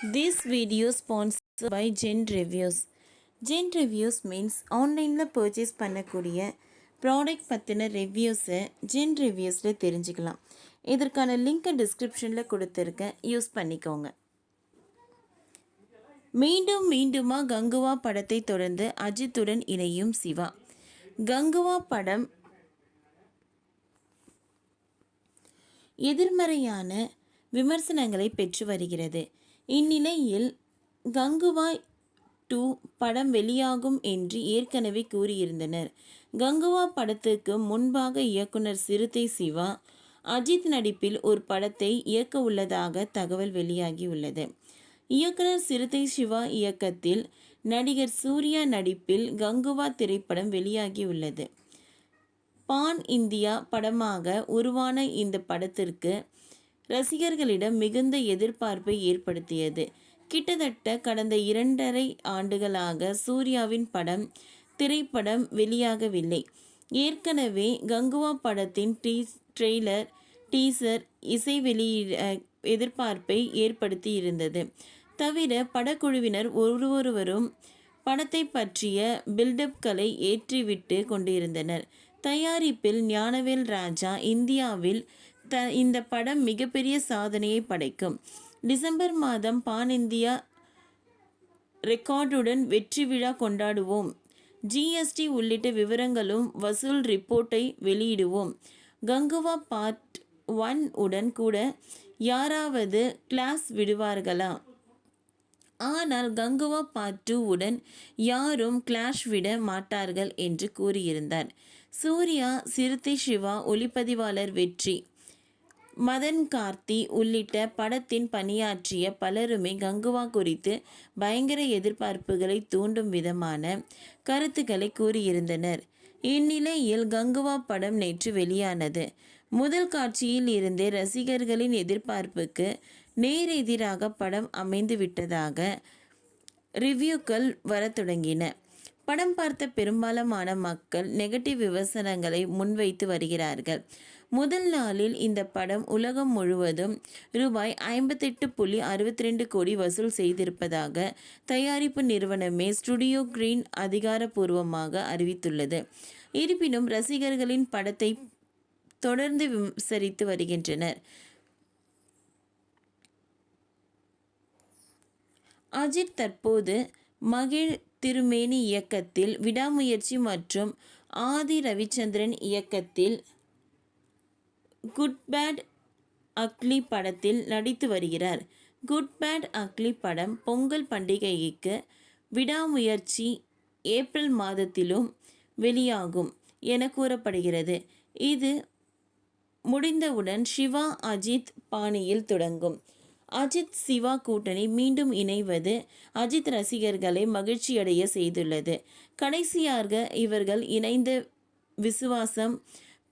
This video sponsored by Gen Reviews. Gen Reviews means ஆன்லைனில் purchase பண்ணக்கூடிய product பற்றின ரிவ்யூஸை gen ரிவ்யூஸில் தெரிஞ்சுக்கலாம். இதற்கான லிங்க்கை டிஸ்கிரிப்ஷனில் கொடுத்துருக்கேன், யூஸ் பண்ணிக்கோங்க. மீண்டும் மீண்டுமா கங்குவா படத்தை தொடர்ந்து அஜித்துடன் இணையும் சிவா. கங்குவா படம் எதிர்மறையான விமர்சனங்களை பெற்று வருகிறது. இந்நிலையில் கங்குவா 2 படம் வெளியாகும் என்று ஏற்கனவே கூறியிருந்தனர். கங்குவா படத்துக்கு முன்பாக இயக்குனர் சிறுத்தை சிவா அஜித் நடிப்பில் ஒரு படத்தை இயக்க உள்ளதாக தகவல் வெளியாகியுள்ளது. இயக்குனர் சிறுத்தை சிவா இயக்கத்தில் நடிகர் சூர்யா நடிப்பில் கங்குவா திரைப்படம் வெளியாகியுள்ளது. பான் இந்தியா படமாக உருவான இந்த படத்திற்கு ரசிகர்களிடம் மிகுந்த எதிர்பார்ப்பை ஏற்படுத்தியது. கிட்டத்தட்ட கடந்த 2.5 ஆண்டுகளாக சூர்யாவின் திரைப்படம் வெளியாகவில்லை. ஏற்கனவே கங்குவா படத்தின் ட்ரெய்லர், டீசர், இசை எதிர்பார்ப்பை ஏற்படுத்தி இருந்தது. தவிர படக்குழுவினர் ஒவ்வொருவரும் படத்தை பற்றிய பில்டப்களை ஏற்றிவிட்டு கொண்டிருந்தனர். தயாரிப்பில் ஞானவேல் ராஜா இந்தியாவில் இந்த படம் மிகப்பெரிய சாதனையை படைக்கும். டிசம்பர் மாதம் பான் இந்தியா ரெக்கார்டுடன் வெற்றி விழா கொண்டாடுவோம். ஜிஎஸ்டி உள்ளிட்ட விவரங்களும் வசூல் ரிப்போர்ட்டை வெளியிடுவோம். கங்குவா பார்ட் 1 உடன் கூட யாராவது கிளாஸ் விடுவார்களா? ஆனால் கங்குவா பார்ட் 2 உடன் யாரும் கிளாஷ் விட மாட்டார்கள் என்று கூறியிருந்தார். சூர்யா, சிறுத்தை சிவா, ஒளிப்பதிவாளர் வெற்றி, மதன் கார்த்தி உள்ளிட்ட படத்தின் பணியாற்றிய பலருமே கங்குவா குறித்து பயங்கர எதிர்பார்ப்புகளை தூண்டும் விதமான கருத்துக்களை கூறியிருந்தனர். இந்நிலையில் கங்குவா படம் நேற்று வெளியானது. முதல் காட்சியில் இருந்தே ரசிகர்களின் எதிர்பார்ப்புக்கு நேரெதிராக படம் அமைந்து விட்டதாக ரிவ்யூக்கள் வர தொடங்கின. படம் பார்த்த பெரும்பாலான மக்கள் நெகட்டிவ் விமர்சனங்களை முன்வைத்து வருகிறார்கள். முதல் நாளில் இந்த படம் உலகம் முழுவதும் ரூபாய் 58.62 கோடி வசூல் செய்திருப்பதாக தயாரிப்பு நிறுவனமே ஸ்டுடியோ கிரீன் அதிகாரப்பூர்வமாக அறிவித்துள்ளது. இருப்பினும் ரசிகர்களின் படத்தை தொடர்ந்து விமர்சித்து வருகின்றனர். அஜித் தற்போது மகிழ் திருமேனி இயக்கத்தில் விடாமுயற்சி மற்றும் ஆதி ரவிச்சந்திரன் இயக்கத்தில் குட் பேட் அக்லி படத்தில் நடித்து வருகிறார். குட் பேட் அக்லி படம் பொங்கல் பண்டிகைக்கு விடாமுயற்சி ஏப்ரல் மாதத்திலும் வெளியாகும் என கூறப்படுகிறது. இது முடிந்தவுடன் சிவா அஜித் பாணியில் தொடங்கும். அஜித் சிவா கூட்டணி மீண்டும் இணைவது அஜித் ரசிகர்களை மகிழ்ச்சியடைய செய்துள்ளது. கடைசியாக இவர்கள் இணைந்த விசுவாசம்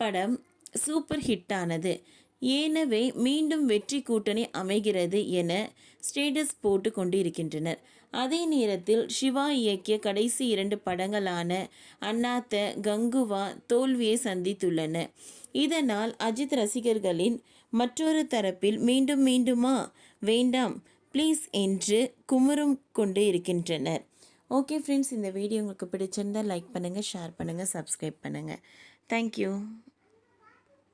படம் சூப்பர் ஹிட்டானது. எனவே மீண்டும் வெற்றி கூட்டணி அமைகிறது என ஸ்டேட்டஸ் போட்டு கொண்டிருக்கின்றனர். அதே நேரத்தில் சிவா இயக்கிய கடைசி 2 படங்களான அண்ணாத்த, கங்குவா தோல்வியை சந்தித்துள்ளன. இதனால் அஜித் ரசிகர்களின் மற்றொரு தரப்பில் மீண்டுமா வேண்டாம் ப்ளீஸ் என்று குமுறும் கொண்டு இருக்கின்றனர். ஓகே ஃப்ரெண்ட்ஸ், இந்த வீடியோ உங்களுக்கு பிடிச்சிருந்தால் லைக் பண்ணுங்கள், ஷேர் பண்ணுங்கள், சப்ஸ்கிரைப் பண்ணுங்கள். தேங்க்யூ.